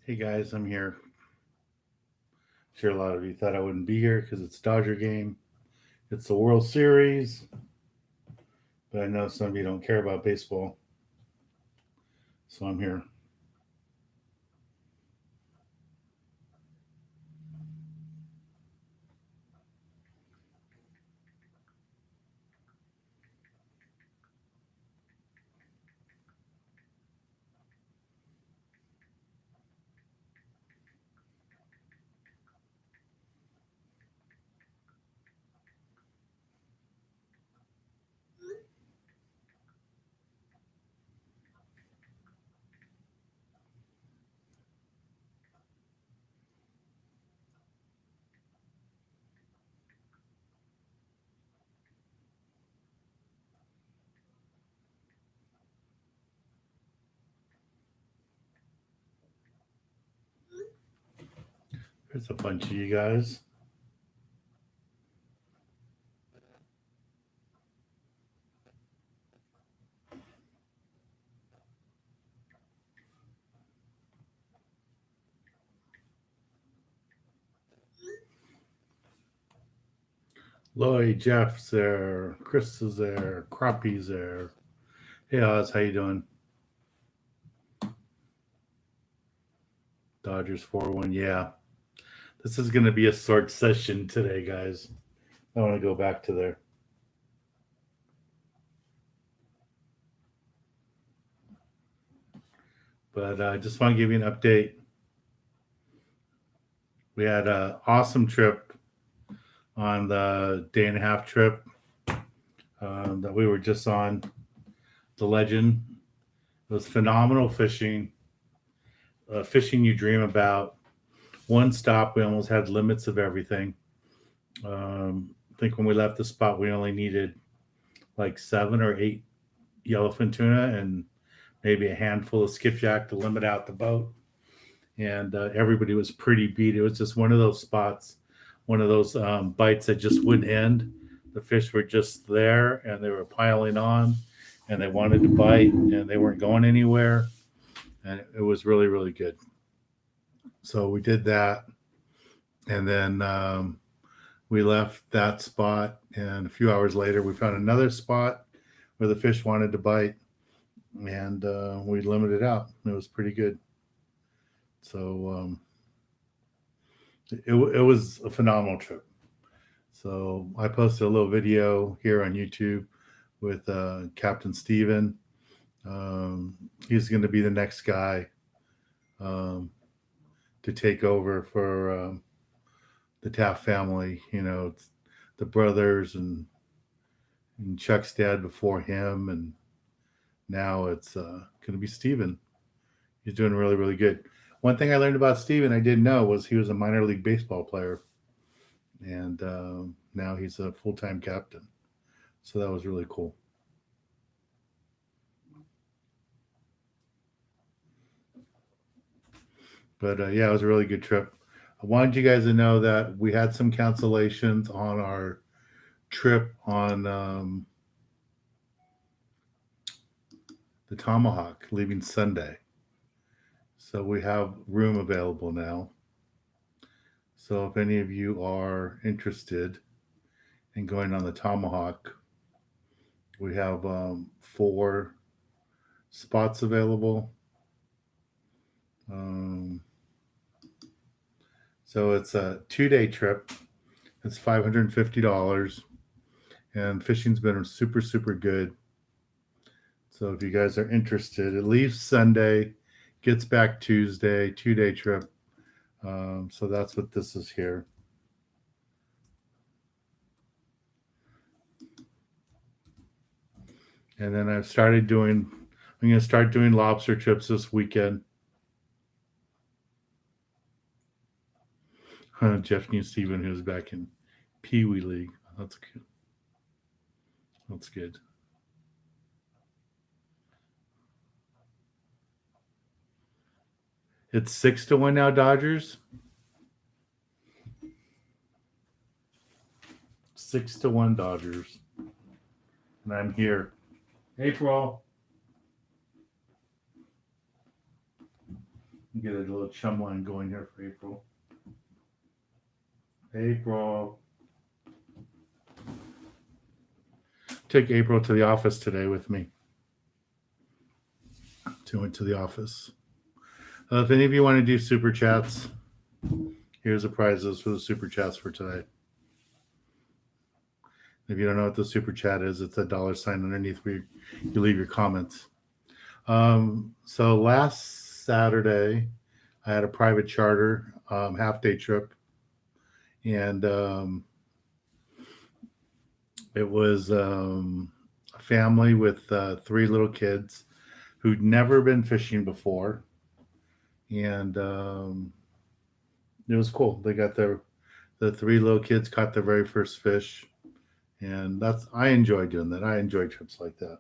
Hey guys, I'm here. Sure, a lot of you thought I wouldn't be here because it's Dodger game. It's the World Series, but I know some of you don't care about baseball, so I'm here. There's a bunch of you guys. Lloyd, Jeff's there. Chris is there. Crappie's there. Hey Oz, how you doing? Dodgers 4-1. Yeah, this is going to be a short session today, guys. I want to go back to there. But I just want to give you an update. We had an awesome trip on the day and a half trip that we were just on, the Legend. It was phenomenal fishing. Fishing you dream about. One stop, we almost had limits of everything. I think when we left the spot, we only needed like 7 or 8 yellowfin tuna and maybe a handful of skipjack to limit out the boat. And everybody was pretty beat. It was just one of those spots, one of those bites that just wouldn't end. The fish were just there and they were piling on and they wanted to bite and they weren't going anywhere. And it was really, really good. So we did that. And then we left that spot. And a few hours later, we found another spot where the fish wanted to bite. And we limited out. It was pretty good. So it was a phenomenal trip. So I posted a little video here on YouTube with Captain Steven. He's going to be the next guy to take over for the Taft family. You know, it's the brothers and Chuck's dad before him, and now it's going to be Steven. He's doing really, really good. One thing I learned about Steven I didn't know was he was a minor league baseball player, and now he's a full-time captain. So that was really cool. But yeah, it was a really good trip. I wanted you guys to know that we had some cancellations on our trip on the Tomahawk leaving Sunday. So we have room available now. So if any of you are interested in going on the Tomahawk, we have 4 spots available. So it's a 2-day trip. It's $550, and fishing's been super, super good. So if you guys are interested, it leaves Sunday, gets back Tuesday, 2-day trip. So that's what this is here. And then I'm going to start doing lobster trips this weekend. Jeff knew Steven, who's back in Pee Wee League. That's good. That's good. It's 6-1 now, Dodgers. 6-1 Dodgers. And I'm here. April. Get a little chum line going here for April. April. Take April to the office today with me. Went to the office. If any of you want to do super chats, here's the prizes for the super chats for today. If you don't know what the super chat is, it's a $ underneath where you leave your comments. So last Saturday, I had a private charter half-day trip, and it was a family with 3 little kids who'd never been fishing before, and it was cool. They got the 3 little kids caught their very first fish, and I enjoy doing that. I enjoy trips like that.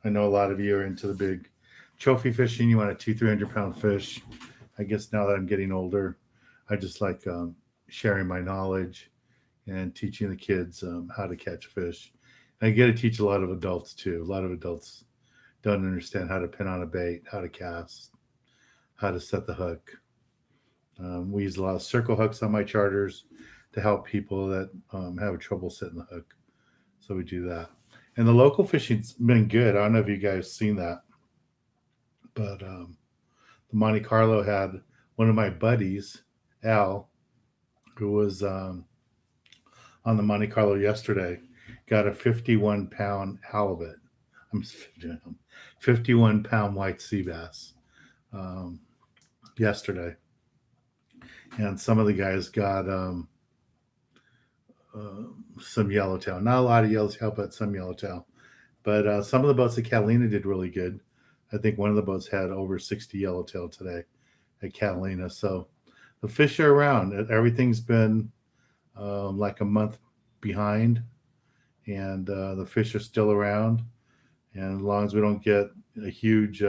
I know a lot of you are into the big trophy fishing. You want a 200-300-pound fish. I guess now that I'm getting older, I just like sharing my knowledge and teaching the kids how to catch fish. And I get to teach a lot of adults too. A lot of adults don't understand how to pin on a bait, how to cast, how to set the hook. We use a lot of circle hooks on my charters to help people that have trouble setting the hook. So we do that. And the local fishing's been good. I don't know if you guys seen that, but the Monte Carlo had one of my buddies, Al, who was on the Monte Carlo yesterday, got a 51-pound halibut. I'm 51-pound white sea bass yesterday. And some of the guys got some yellowtail. Not a lot of yellowtail, but some yellowtail. But some of the boats at Catalina did really good. I think one of the boats had over 60 yellowtail today at Catalina. So the fish are around. Everything's been like a month behind, and the fish are still around. And as long as we don't get a huge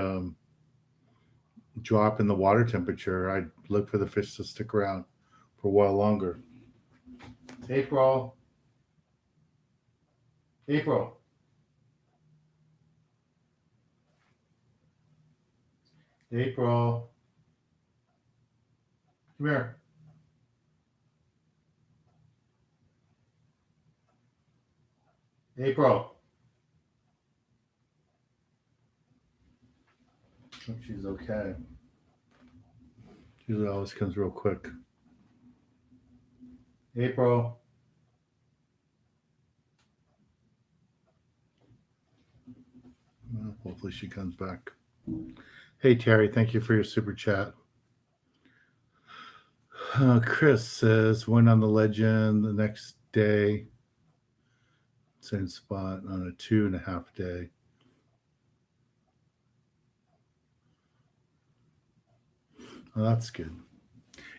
drop in the water temperature, I'd look for the fish to stick around for a while longer. April. April. April. Come here. April. Hope she's okay. Usually always comes real quick. April. Well, hopefully she comes back. Hey, Terry, thank you for your super chat. Chris says, went on the Legend the next day, same spot on a 2.5 day. Oh, that's good.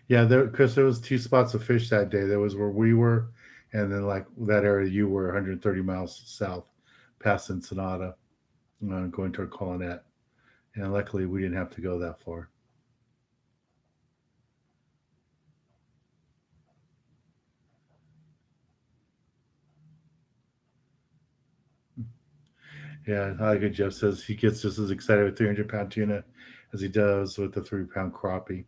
Yeah, Chris, there was 2 spots of fish that day. There was where we were, and then like that area you were 130 miles south, past Ensenada, going toward Colonet. And luckily, we didn't have to go that far. Yeah, like Jeff says, he gets just as excited with 300-pound tuna as he does with the 3-pound crappie.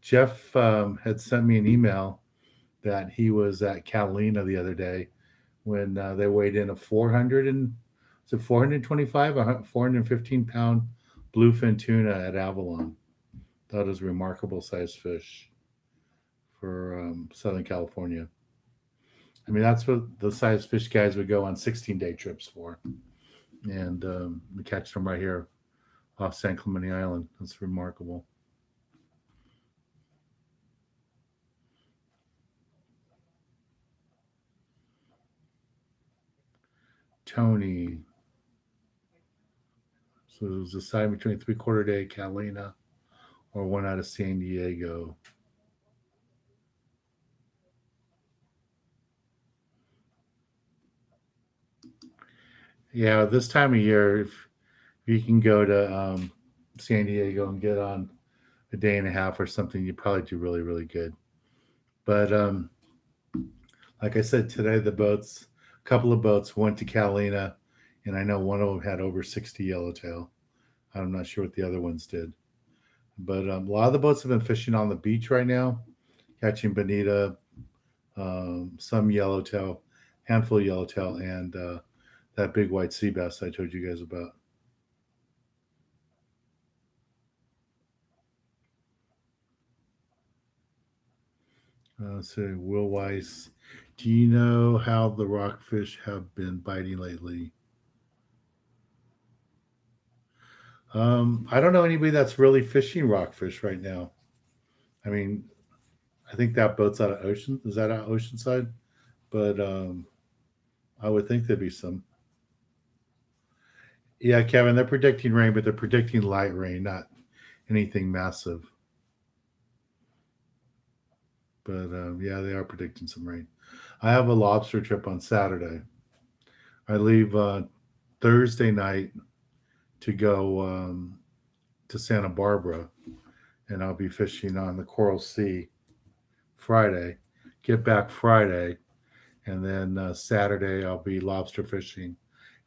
Jeff had sent me an email that he was at Catalina the other day when they weighed in a 425, 415-pound bluefin tuna at Avalon. That is a remarkable size fish for Southern California. I mean, that's what the size fish guys would go on 16-day trips for. And we catch them right here off San Clemente Island. That's remarkable. Tony. So it was decided between 3/4 day Catalina or one out of San Diego. Yeah, this time of year, if you can go to San Diego and get on a day and a half or something, you probably do really, really good. But like I said, today a couple of boats went to Catalina, and I know one of them had over 60 yellowtail. I'm not sure what the other ones did. But a lot of the boats have been fishing on the beach right now, catching bonita, some yellowtail, handful of yellowtail, and that big white sea bass I told you guys about. So Will Weiss, do you know how the rockfish have been biting lately? I don't know anybody that's really fishing rockfish right now. I mean, I think that boat's out of Ocean. Is that out Oceanside? But I would think there'd be some. Yeah, Kevin, they're predicting rain, but they're predicting light rain, not anything massive. But yeah, they are predicting some rain. I have a lobster trip on Saturday. I leave Thursday night to go to Santa Barbara, and I'll be fishing on the Coral Sea Friday. Get back Friday, and then Saturday I'll be lobster fishing,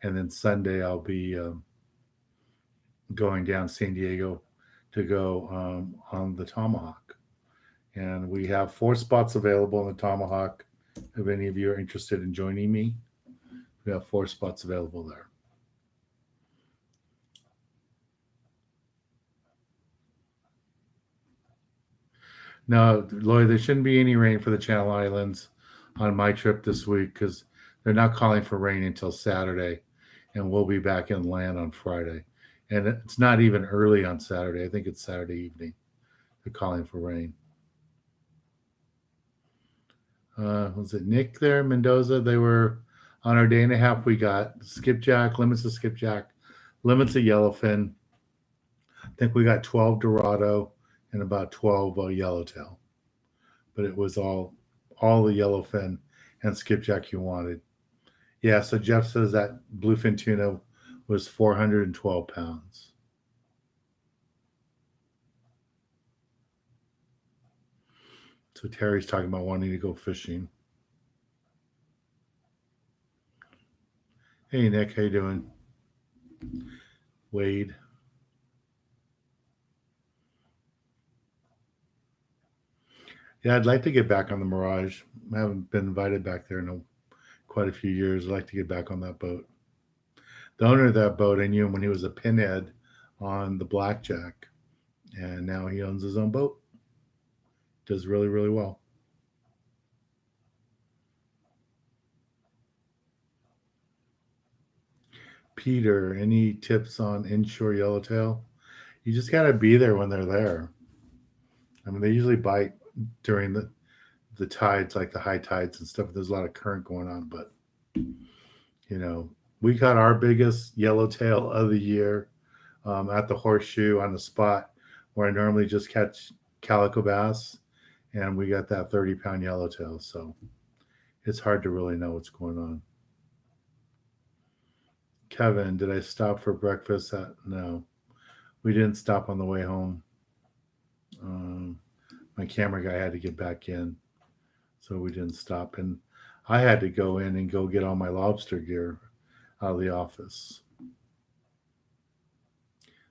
and then Sunday I'll be going down San Diego to go on the Tomahawk. And we have 4 spots available on the Tomahawk. If any of you are interested in joining me, we have 4 spots available there. No, Lloyd, there shouldn't be any rain for the Channel Islands on my trip this week because they're not calling for rain until Saturday, and we'll be back in land on Friday. And it's not even early on Saturday. I think it's Saturday evening. They're calling for rain. Was it Nick there, Mendoza? They were on our day and a half. We got skipjack, limits of skipjack, limits of yellowfin. I think we got 12 Dorado and about 12 yellowtail. But it was all the yellowfin and skipjack you wanted. Yeah, so Jeff says that bluefin tuna was 412 pounds. So Terry's talking about wanting to go fishing. Hey Nick, how you doing? Wade. Yeah, I'd like to get back on the Mirage. I haven't been invited back there in quite a few years. I'd like to get back on that boat. The owner of that boat, I knew him when he was a pinhead on the Blackjack, and now he owns his own boat. Does really, really well. Peter, any tips on inshore yellowtail? You just got to be there when they're there. I mean, they usually bite during the tides, like the high tides and stuff. There's a lot of current going on, but you know, we got our biggest yellowtail of the year at the Horseshoe on the spot where I normally just catch calico bass, and we got that 30-pound yellowtail. So it's hard to really know what's going on. Kevin, did I stop for breakfast? No, we didn't stop on the way home. Um, my camera guy had to get back in, so we didn't stop. And I had to go in and go get all my lobster gear out of the office.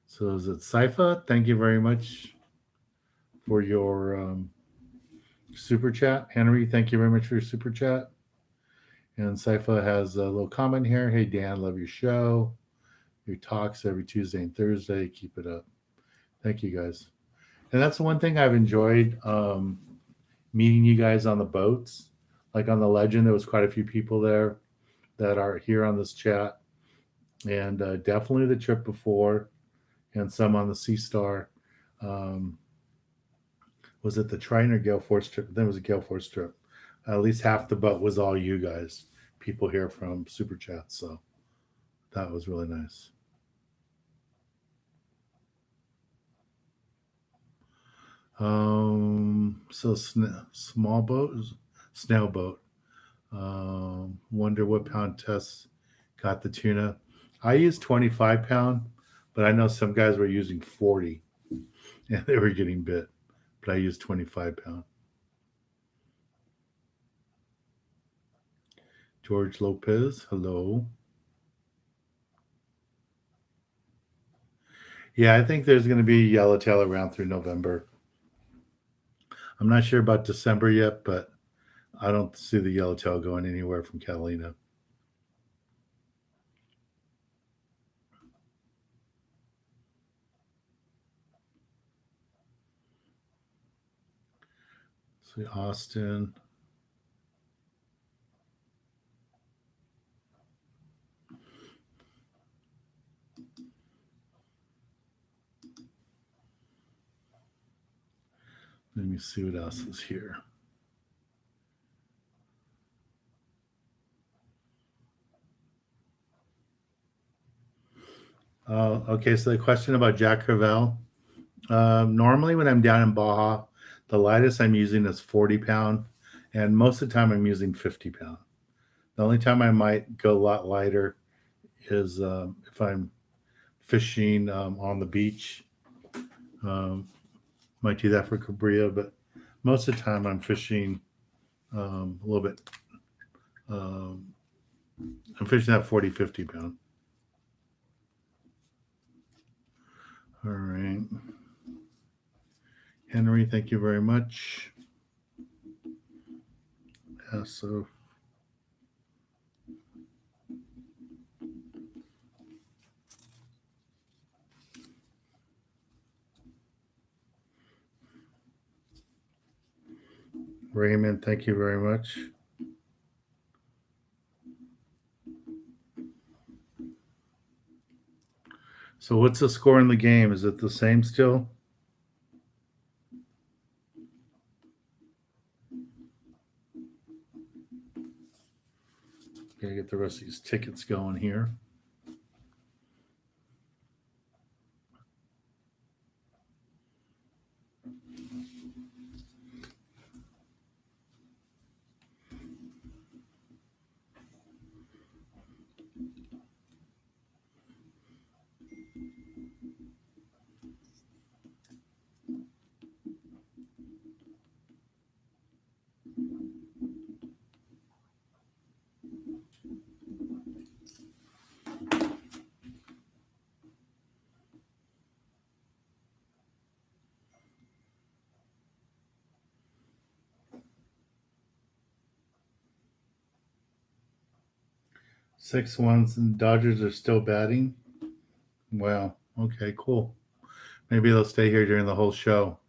So is it Saifa? Thank you very much for your super chat. Henry, thank you very much for your super chat. And Saifa has a little comment here. Hey, Dan, love your show. Your talks every Tuesday and Thursday. Keep it up. Thank you, guys. And that's the one thing I've enjoyed meeting you guys on the boats. Like on the Legend, there was quite a few people there that are here on this chat. And definitely the trip before and some on the Sea Star. Was it the Trine or Gale Force trip? Then it was a Gale Force trip. At least half the boat was all you guys, people here from Super Chat. So that was really nice. So small boat, snail boat. Wonder what pound tests got the tuna. I used 25-pound, but I know some guys were using 40 and they were getting bit. But I used 25-pound. George Lopez, hello. Yeah, I think there's going to be yellowtail around through November. I'm not sure about December yet, but I don't see the yellowtail going anywhere from Catalina. See Austin. Let me see what else is here. Okay, so the question about Jack Crevalle. Normally, when I'm down in Baja, the lightest I'm using is 40 pound, and most of the time I'm using 50 pound. The only time I might go a lot lighter is if I'm fishing on the beach. Um, might do that for Cabria, but most of the time I'm fishing a little bit. Um, I'm fishing that 40, 50 pound. All right. Henry, thank you very much. Yeah, so Raymond, thank you very much. So what's the score in the game? Is it the same still? Gotta get the rest of these tickets going here. Six ones and Dodgers are still batting. Wow. Okay, cool. Maybe they'll stay here during the whole show.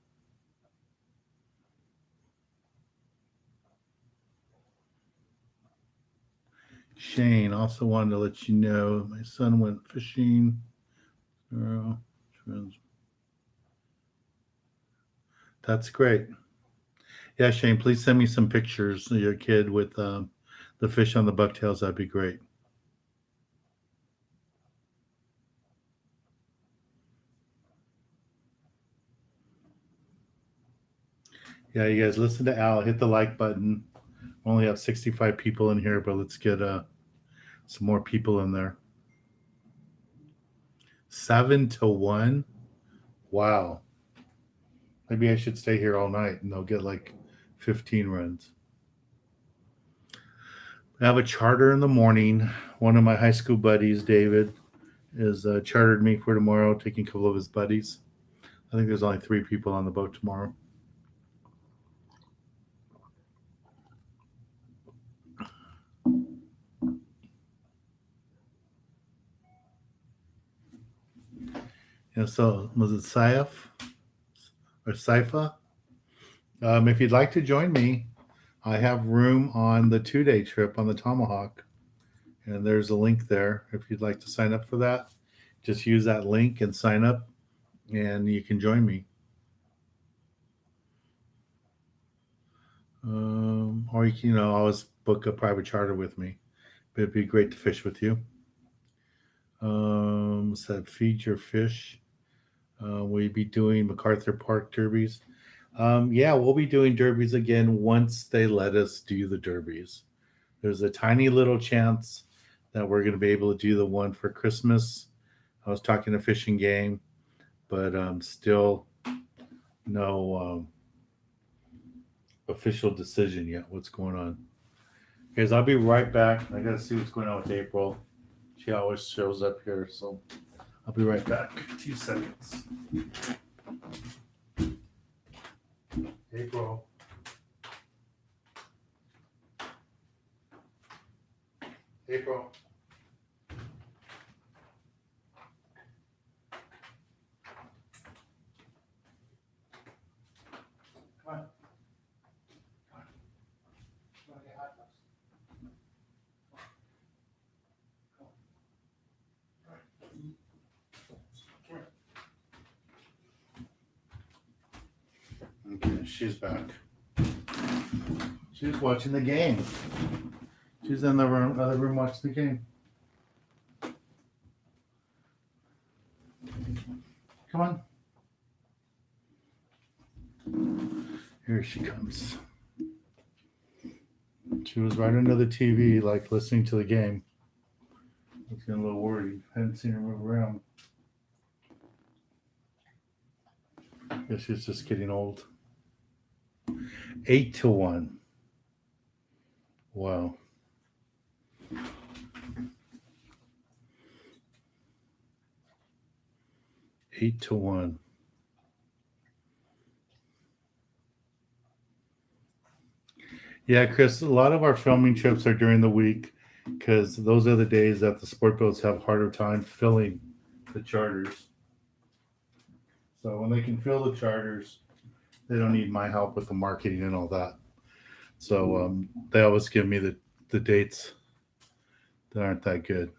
Shane also wanted to let you know my son went fishing. That's great. Yeah, Shane, please send me some pictures of your kid with the fish on the bucktails. That'd be great. Yeah, you guys listen to Al. Hit the like button. We only have 65 people in here, but let's get some more people in there. 7-1. Wow. Maybe I should stay here all night and they'll get like 15 runs. I have a charter in the morning. One of my high school buddies, David, is chartered me for tomorrow, taking a couple of his buddies. I think there's only 3 people on the boat tomorrow. Yeah, so was it Saif or Saifa? If you'd like to join me, I have room on the 2-day trip on the Tomahawk. And there's a link there if you'd like to sign up for that. Just use that link and sign up, and you can join me. Or you can, always book a private charter with me. But it'd be great to fish with you. Said feed your fish. We'll be doing MacArthur Park derbies. Yeah, we'll be doing derbies again once they let us do the derbies. There's a tiny little chance that we're going to be able to do the one for Christmas. I was talking to Fishing Game, but still no official decision yet. What's going on? Guys, I'll be right back. I got to see what's going on with April. She always shows up here, so I'll be right back. 2 seconds. April. April. Come on. Okay, she's back. She was watching the game. She's in the other room watching the game. Come on. Here she comes. She was right under the TV, like listening to the game. I was getting a little worried. I hadn't seen her move around. I guess she's just getting old. 8-1. Wow. Eight to 1. Yeah, Chris, a lot of our filming trips are during the week because those are the days that the sport boats have a harder time filling the charters. So when they can fill the charters, they don't need my help with the marketing and all that. So they always give me the dates that aren't that good.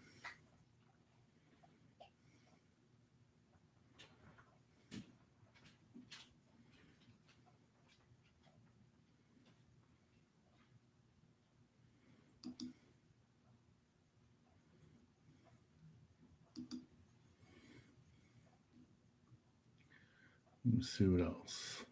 Let's see what else.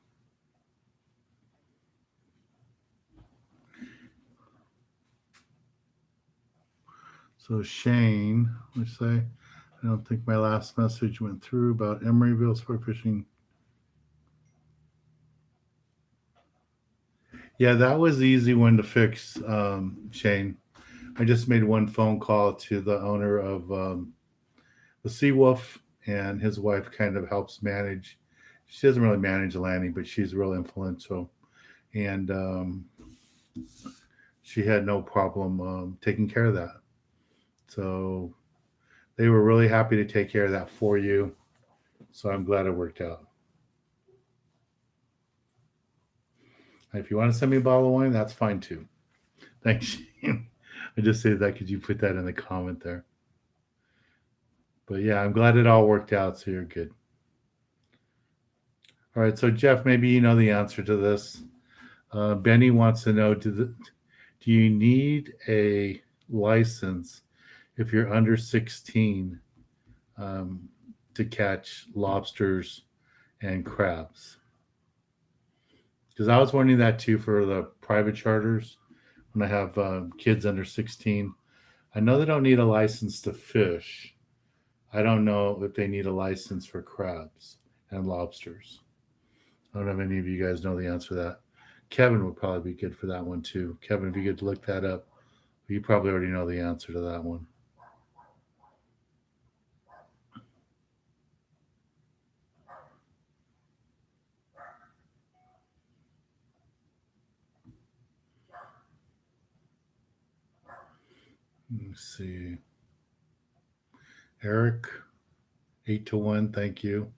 So Shane, let's say, I don't think my last message went through about Emeryville sport fishing. Yeah, that was the easy one to fix, Shane. I just made one phone call to the owner of the Seawolf, and his wife kind of helps manage. She doesn't really manage the landing, but she's real influential. And she had no problem taking care of that. So they were really happy to take care of that for you. So I'm glad it worked out. If you want to send me a bottle of wine, that's fine too. Thanks. I just say that because you put that in the comment there. But yeah, I'm glad it all worked out, so you're good. All right, so Jeff, maybe you know the answer to this. Benny wants to know, do you need a license if you're under 16 to catch lobsters and crabs? Because I was wondering that too for the private charters when I have kids under 16. I know they don't need a license to fish. I don't know if they need a license for crabs and lobsters. I don't know if any of you guys know the answer to that. Kevin would probably be good for that one too. Kevin, if you could look that up, you probably already know the answer to that one. Let me see. Eric, 8-1, thank you.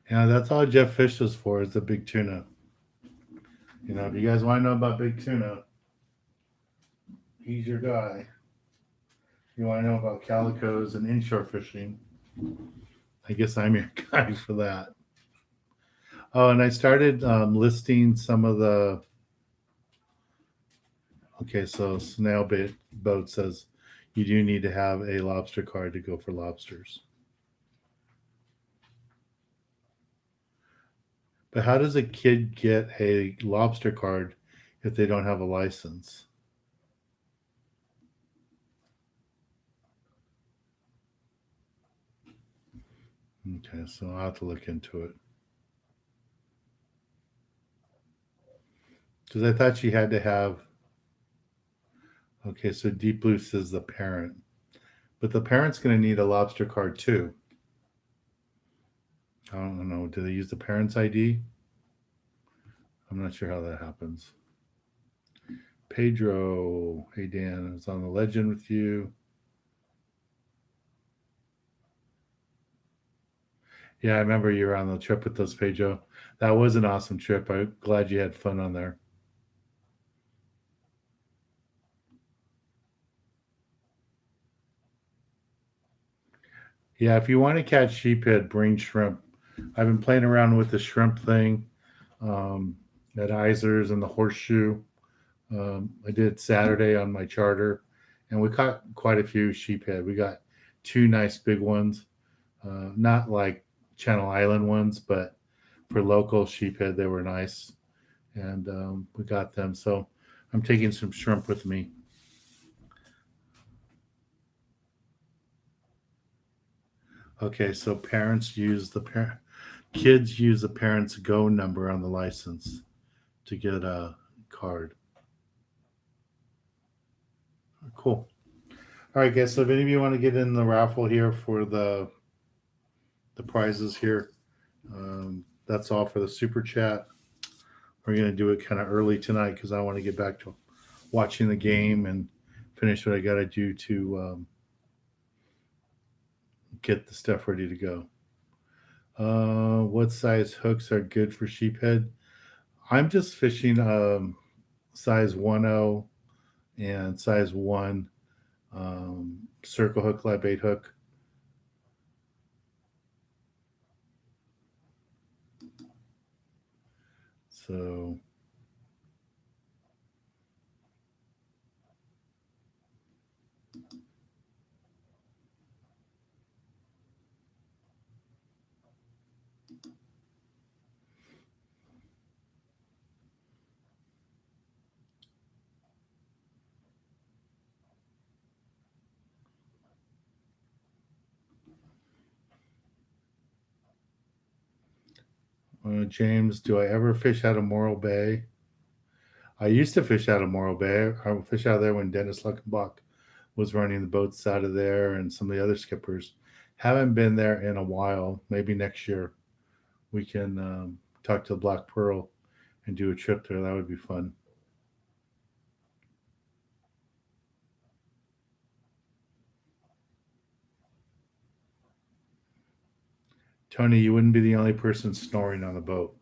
Yeah, that's all Jeff fishes for is the big tuna. You know, if you guys want to know about big tuna, he's your guy. If you want to know about calicos and inshore fishing, I guess I'm your guy for that. Oh, and I started listing some of the. Okay, so snail bait boat says you do need to have a lobster card to go for lobsters. But how does a kid get a lobster card if they don't have a license? Okay, so I'll have to look into it. Because I thought she had to have. Okay, so Deep Blue says the parent. But the parent's going to need a lobster card too. I don't know. Do they use the parent's ID? I'm not sure how that happens. Pedro, hey Dan, I was on the legend with you. Yeah, I remember you were on the trip with us, Pedro. That was an awesome trip. I'm glad you had fun on there. Yeah, if you want to catch sheephead, bring shrimp. I've been playing around with the shrimp thing um, at Iser's and the Horseshoe. I did Saturday on my charter, and we caught quite a few sheephead. We got two nice big ones, not like Channel Island ones, but for local sheephead, they were nice, and we got them. So I'm taking some shrimp with me. Okay, so kids use the parents' go number on the license to get a card. Cool. All right, guys. So if any of you want to get in the raffle here for the prizes here, that's all for the super chat. We're gonna do it kind of early tonight because I want to get back to watching the game and finish what I got to do to get the stuff ready to go. What size hooks are good for sheephead? I'm just fishing size 1.0 and size 1 circle hook, live bait hook. So James, do I ever fish out of Morro Bay? I used to fish out of Morro Bay. I would fish out of there when Dennis Luckenbach was running the boats out of there and some of the other skippers. Haven't been there in a while. Maybe next year we can talk to the Black Pearl and do a trip there. That would be fun. Tony, you wouldn't be the only person snoring on the boat.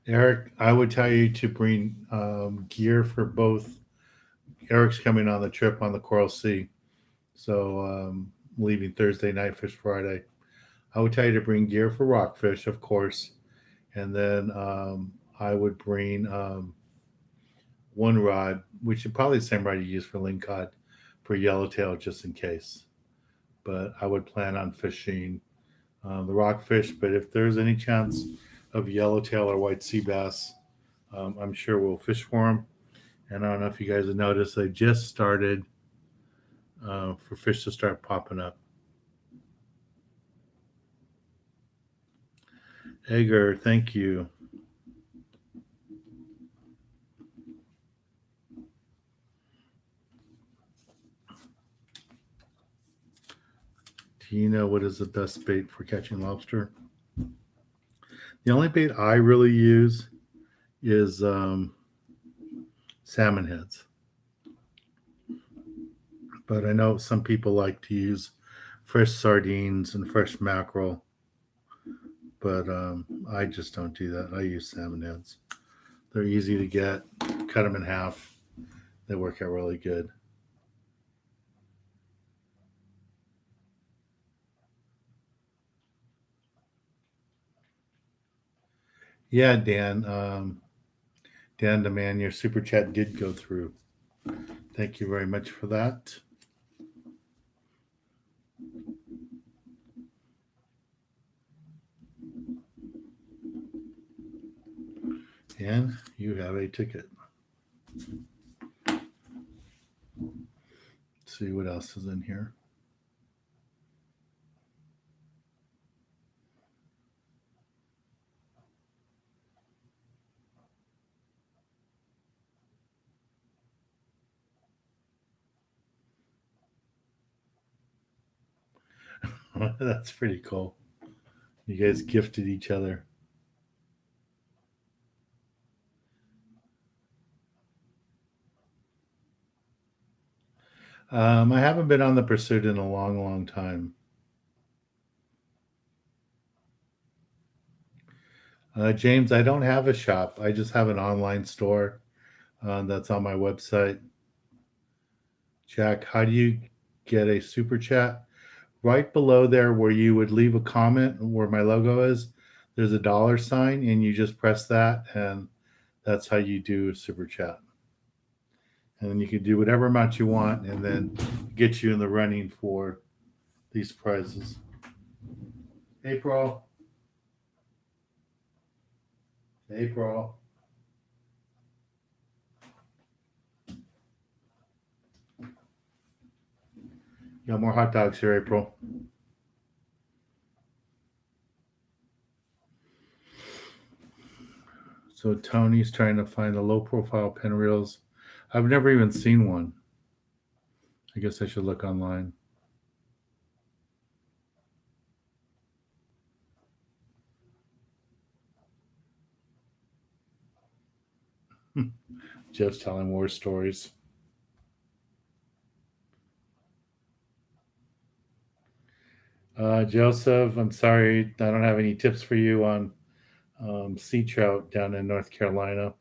Eric, I would tell you to bring gear for both. Eric's coming on the trip on the Coral Sea. So leaving Thursday night, fish Friday. I would tell you to bring gear for rockfish, of course, and then I would bring one rod, which is probably the same rod you use for lingcod, for yellowtail, just in case. But I would plan on fishing the rockfish. But if there's any chance of yellowtail or white sea bass, I'm sure we'll fish for them. And I don't know if you guys have noticed, they just started for fish to start popping up. Edgar, thank you. Do you know what is the best bait for catching lobster? The only bait I really use is salmon heads. But I know some people like to use fresh sardines and fresh mackerel. But I just don't do that. I use salmon heads. They're easy to get. Cut them in half. They work out really good. Yeah, Dan. Dan, the man, your super chat did go through. Thank you very much for that. And you have a ticket. Let's see what else is in here. That's pretty cool. You guys gifted each other. I haven't been on the pursuit in a long, long time. James, I don't have a shop. I just have an online store that's on my website. Jack, how do you get a super chat? Right below there, where you would leave a comment where my logo is, there's a dollar sign, and you just press that, and that's how you do a super chat. And then you can do whatever amount you want, and then get you in the running for these prizes. April. April. You got more hot dogs here, April. So Tony's trying to find the low profile pen reels. I've never even seen one. I guess I should look online. Jeff's telling war stories. Joseph, I'm sorry, I don't have any tips for you on sea trout down in North Carolina.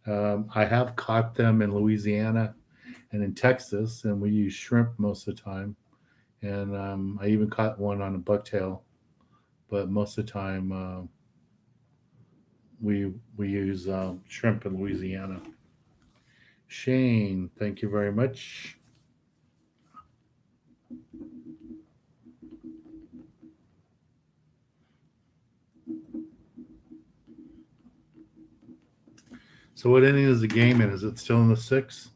I have caught them in Louisiana and in Texas, and we use shrimp most of the time. And I even caught one on a bucktail, but most of the time we use shrimp in Louisiana. Shane, thank you very much. So what inning is the game in? Is it still in the sixth?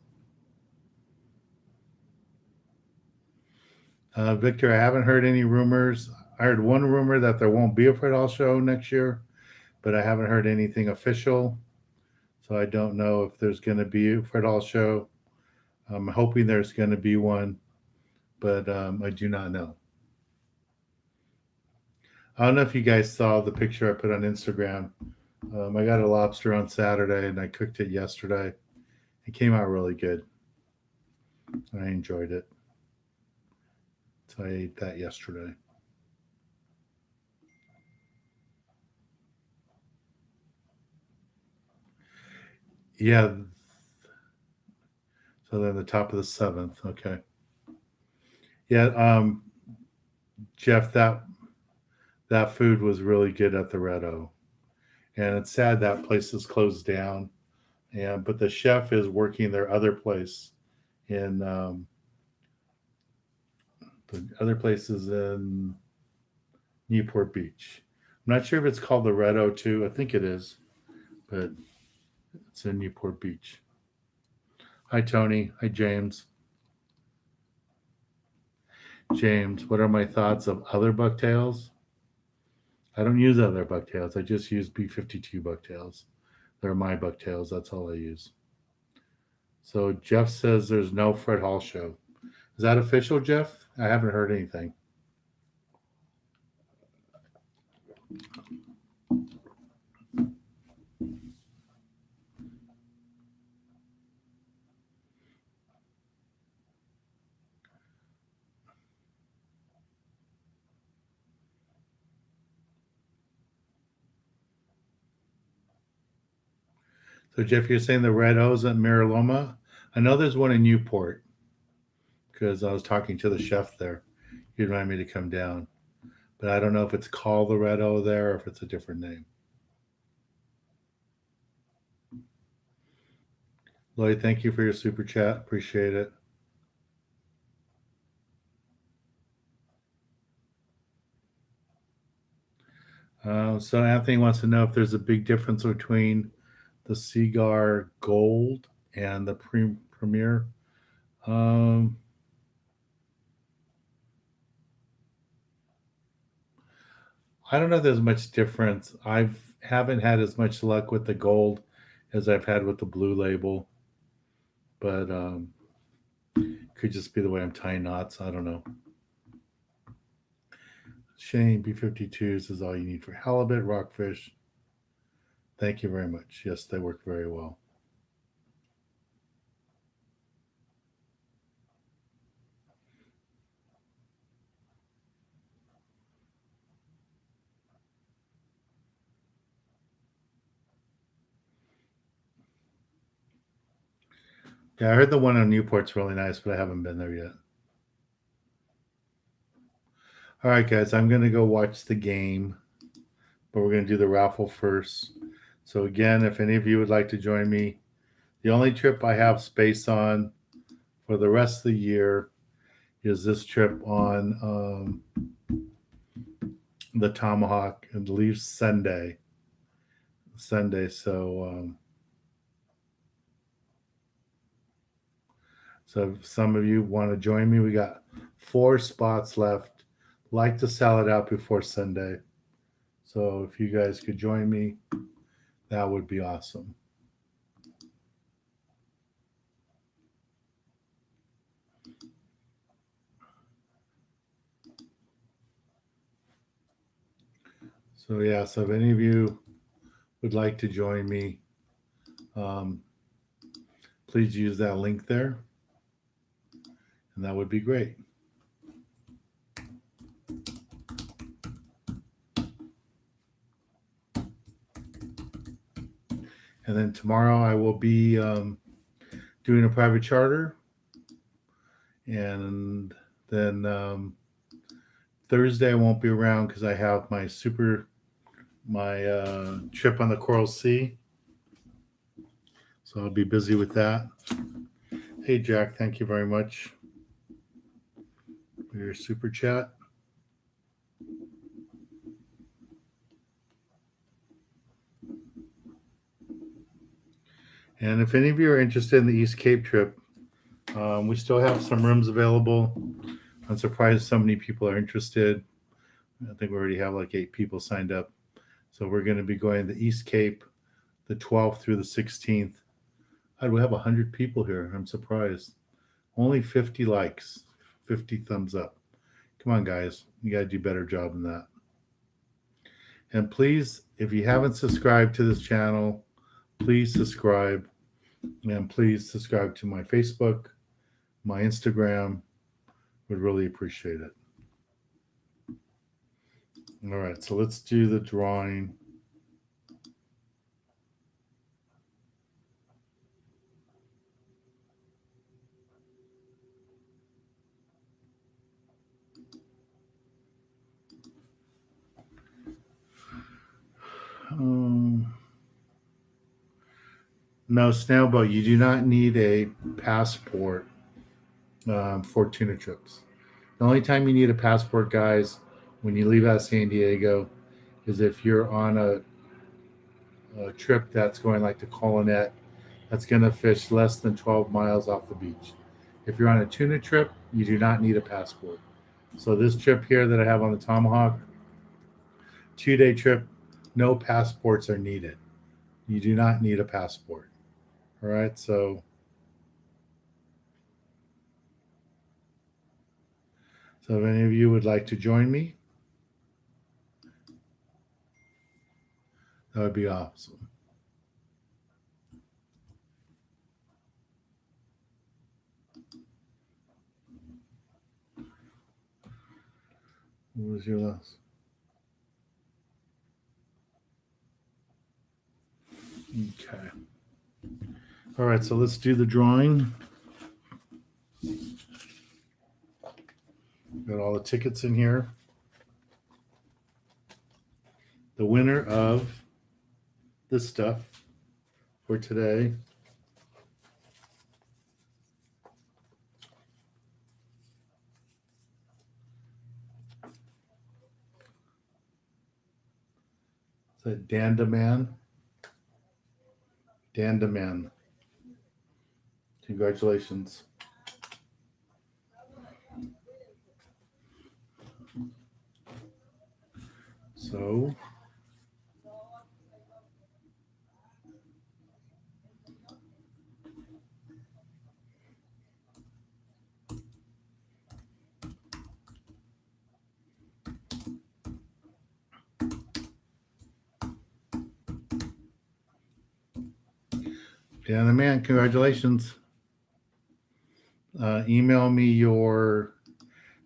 Victor, I haven't heard any rumors. I heard one rumor that there won't be a Fred Hall show next year, but I haven't heard anything official. So I don't know if there's going to be a Fred Hall show. I'm hoping there's going to be one, but I do not know. I don't know if you guys saw the picture I put on Instagram. I got a lobster on Saturday and I cooked it yesterday. It came out really good. I enjoyed it. So I ate that yesterday. Yeah. So then the top of the seventh. Okay. Yeah. Jeff, that food was really good at the Red O. And it's sad that place is closed down. And but the chef is working their other place in the other place is in Newport Beach. I'm not sure if it's called the Red O2. I think it is, but it's in Newport Beach. Hi, Tony. Hi, James. James, what are my thoughts of other bucktails? I don't use other bucktails. I just use B52 bucktails. They're my bucktails. That's all I use. So Jeff says there's no Fred Hall show. Is that official, Jeff? I haven't heard anything. So Jeff, you're saying the Red O's at Mariloma? I know there's one in Newport because I was talking to the chef there. He wanted me to come down, but I don't know if it's called the Red O there or if it's a different name. Lloyd, thank you for your super chat. Appreciate it. So Anthony wants to know if there's a big difference between the Seaguar Gold and the Premier. Um, I don't know if there's much difference. I haven't had as much luck with the gold as I've had with the blue label, but could just be the way I'm tying knots. I don't know. Shane B52s is all you need for halibut, rockfish. Thank you very much. Yes, they work very well. Yeah, I heard the one on Newport's really nice, but I haven't been there yet. All right, guys, I'm going to go watch the game, but we're going to do the raffle first. So, again, if any of you would like to join me, the only trip I have space on for the rest of the year is this trip on the Tomahawk and leaves Sunday. So if some of you want to join me, we got 4 spots left. Like to sell it out before Sunday. So if you guys could join me, that would be awesome. So yeah, so if any of you would like to join me, please use that link there, and that would be great. And then tomorrow I will be doing a private charter, and then Thursday I won't be around because I have my trip on the Coral Sea, so I'll be busy with that. Hey Jack, thank you very much for your super chat. And if any of you are interested in the East Cape trip, we still have some rooms available. I'm surprised so many people are interested. I think we already have like 8 people signed up. So we're going to be going to the East Cape the 12th through the 16th. We have 100 people here. I'm surprised. Only 50 likes, 50 thumbs up. Come on, guys. You got to do a better job than that. And please, if you haven't subscribed to this channel, please subscribe. And please subscribe to my Facebook, my Instagram. Would really appreciate it. All right, so let's do the drawing. No, Snailboat, you do not need a passport for tuna trips. The only time you need a passport, guys, when you leave out of San Diego, is if you're on a trip that's going like to Colonet, that's going to fish less than 12 miles off the beach. If you're on a tuna trip, you do not need a passport. So this trip here that I have on the Tomahawk, 2-day trip, no passports are needed. You do not need a passport. All right, so if any of you would like to join me, that would be awesome. What was your last? Okay. All right, so let's do the drawing. Got all the tickets in here. The winner of this stuff for today is that Dandaman. Dan DeMan. Congratulations. So, Dan DeMan, congratulations. Email me your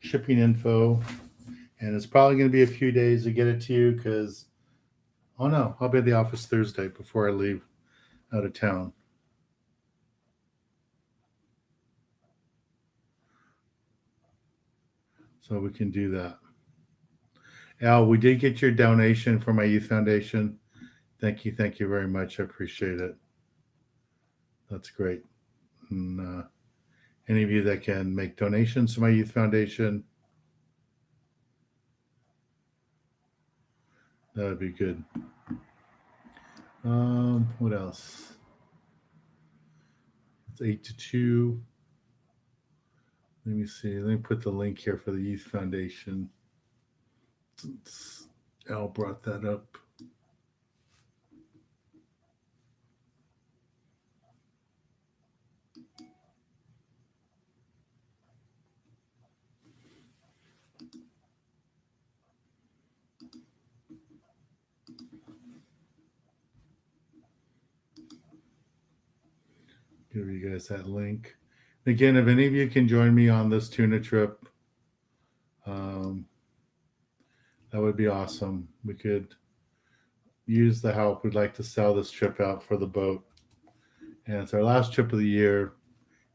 shipping info, and it's probably going to be a few days to get it to you because, oh no, I'll be at the office Thursday before I leave out of town. So we can do that. Al, we did get your donation for my youth foundation. Thank you. Thank you very much. I appreciate it. That's great. And any of you that can make donations to my youth foundation, that would be good. What else? It's 8 to 2. Let me see. Let me put the link here for the youth foundation. Since Al brought that up. Give you guys that link. Again, if any of you can join me on this tuna trip, that would be awesome. We could use the help. We'd like to sell this trip out for the boat. And it's our last trip of the year,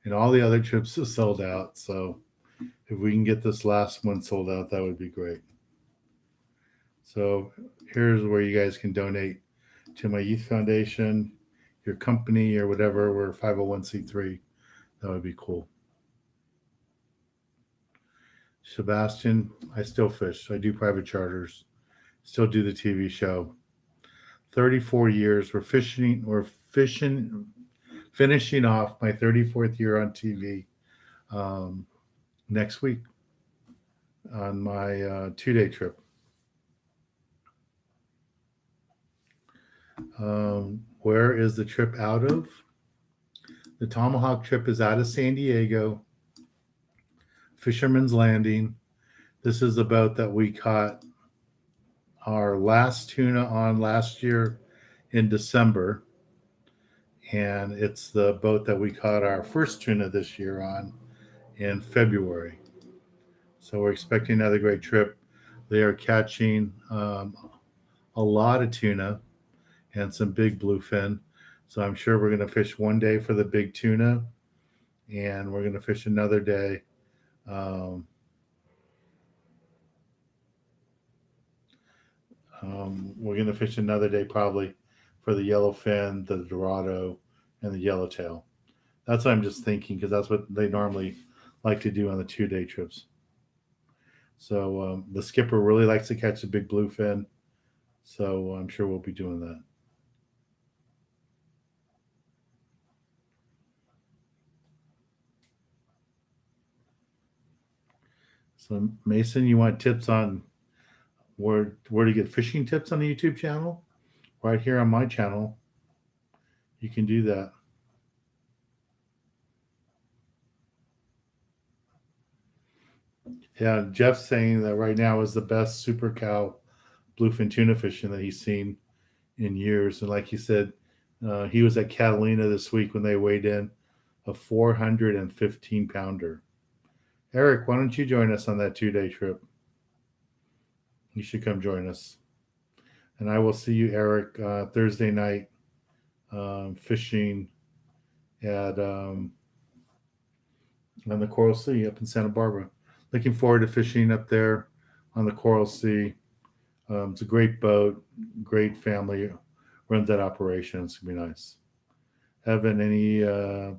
and all the other trips are sold out. So if we can get this last one sold out, that would be great. So here's where you guys can donate to my youth foundation, your company, or whatever. We're 501c3. That would be cool. Sebastian, I still fish. I do private charters. Still do the TV show. 34 years. We're finishing off my 34th year on TV next week on my 2-day trip. Where is the trip out of? The Tomahawk trip is out of San Diego, Fisherman's Landing. This is the boat that we caught our last tuna on last year in December. And it's the boat that we caught our first tuna this year on in February. So we're expecting another great trip. They are catching a lot of tuna and some big bluefin. So I'm sure we're going to fish one day for the big tuna, and we're going to fish another day. We're going to fish another day probably for the yellowfin, the dorado, and the yellowtail. That's what I'm just thinking because that's what they normally like to do on the 2-day trips. So the skipper really likes to catch the big bluefin, so I'm sure we'll be doing that. So Mason, you want tips on where to get fishing tips on the YouTube channel? Right here on my channel, you can do that. Yeah, Jeff's saying that right now is the best super cow bluefin tuna fishing that he's seen in years. And like he said, he was at Catalina this week when they weighed in a 415 pounder. Eric, why don't you join us on that 2-day trip? You should come join us. And I will see you, Eric, Thursday night fishing at on the Coral Sea up in Santa Barbara. Looking forward to fishing up there on the Coral Sea. It's a great boat, great family runs that operation. It's gonna be nice. Evan, any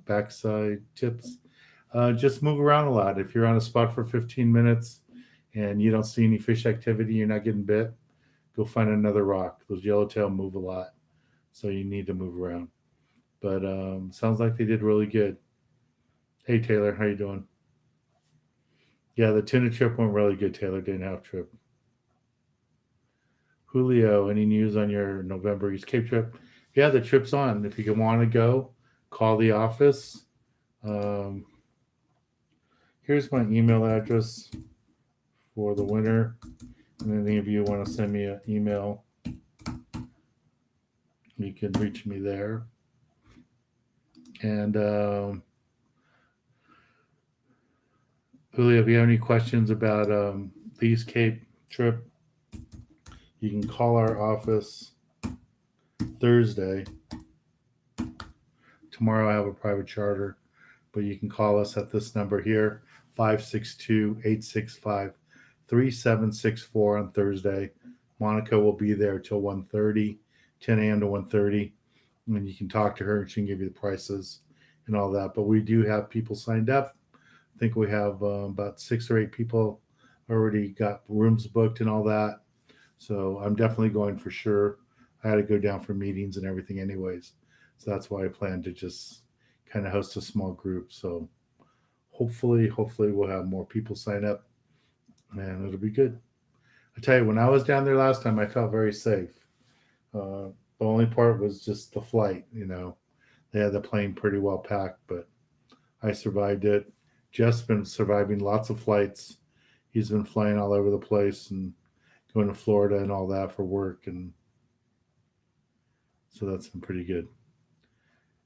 backside tips? Just move around a lot. If you're on a spot for 15 minutes and you don't see any fish activity, you're not getting bit, go find another rock. Those yellowtail move a lot, so you need to move around. But sounds like they did really good. Hey Taylor, how you doing? Yeah, the tuna trip went really good. Taylor didn't have trip. Julio, any news on your November East Cape trip? Yeah, the trip's on. If you want to go, call the office. Um, Here's my email address for the winner. And any of you want to send me an email, you can reach me there. And Julio, if you have any questions about the East Cape trip, you can call our office Thursday. Tomorrow I have a private charter, but you can call us at this number here, 562-865-3764 on Thursday. Monica will be there till 1:30, 10 a.m. to 1:30, and you can talk to her and she can give you the prices and all that. But we do have people signed up. I think we have about 6 or 8 people already got rooms booked and all that. So I'm definitely going for sure. I had to go down for meetings and everything, anyways. So that's why I plan to just kind of host a small group. So hopefully we'll have more people sign up and it'll be good. I tell you, when I was down there last time, I felt very safe. The only part was just the flight. They had the plane pretty well packed, but I survived it. Jeff's been surviving lots of flights. He's been flying all over the place and going to Florida and all that for work, and so that's been pretty good.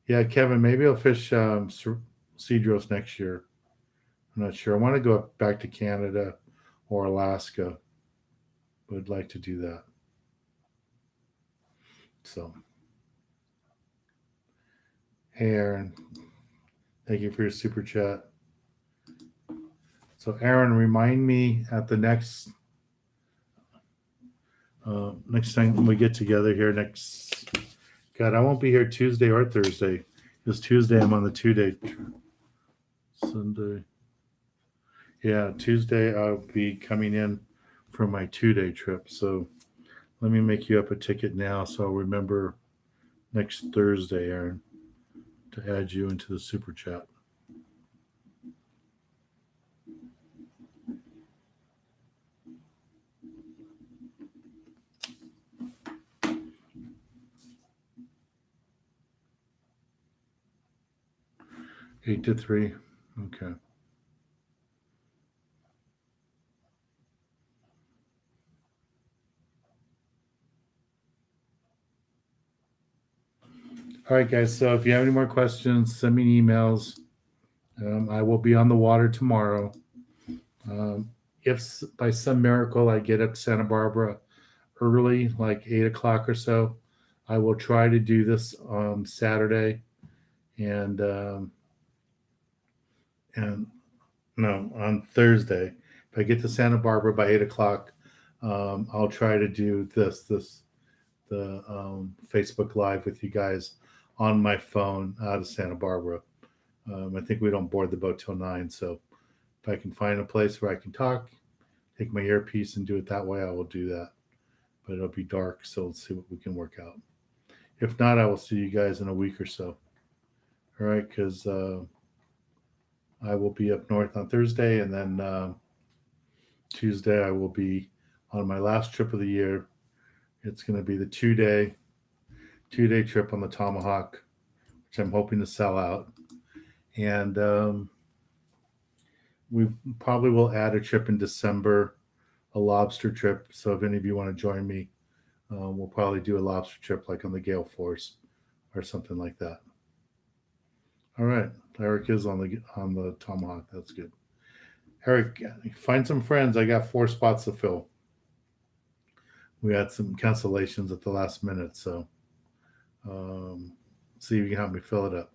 Yeah, Kevin, maybe I'll fish Cedros next year. I'm not sure. I want to go back to Canada or Alaska. Would like to do that. So, hey, Aaron, thank you for your super chat. So, Aaron, remind me at the next time we get together here next. God, I won't be here Tuesday or Thursday. Because Tuesday I'm on the 2-day. Sunday. Yeah, Tuesday I'll be coming in for my 2-day trip. So let me make you up a ticket now so I'll remember next Thursday, Aaron, to add you into the super chat. Eight to 3. Okay. All right, guys. So if you have any more questions, send me emails. I will be on the water tomorrow. If by some miracle I get up to Santa Barbara early, like 8 o'clock or so, I will try to do this Saturday, and no, on Thursday. If I get to Santa Barbara by 8 o'clock, I'll try to do the Facebook Live with you guys on my phone out of Santa Barbara. I think we don't board the boat till 9, so if I can find a place where I can talk, take my earpiece and do it that way, I will do that. But it'll be dark, so let's see what we can work out. If not, I will see you guys in a week or so. All right, because I will be up north on Thursday, and then Tuesday I will be on my last trip of the year. It's going to be the 2-day trip on the Tomahawk, which I'm hoping to sell out. And we probably will add a trip in December, a lobster trip. So if any of you want to join me, we'll probably do a lobster trip like on the Gale Force or something like that. All right, Eric is on the Tomahawk. That's good. Eric, find some friends. I got 4 spots to fill. We had some cancellations at the last minute, so see if you can help me fill it up.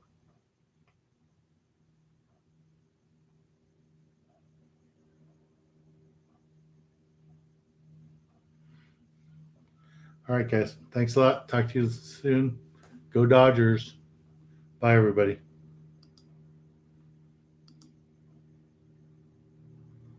All right, guys. Thanks a lot. Talk to you soon. Go Dodgers. Bye, everybody.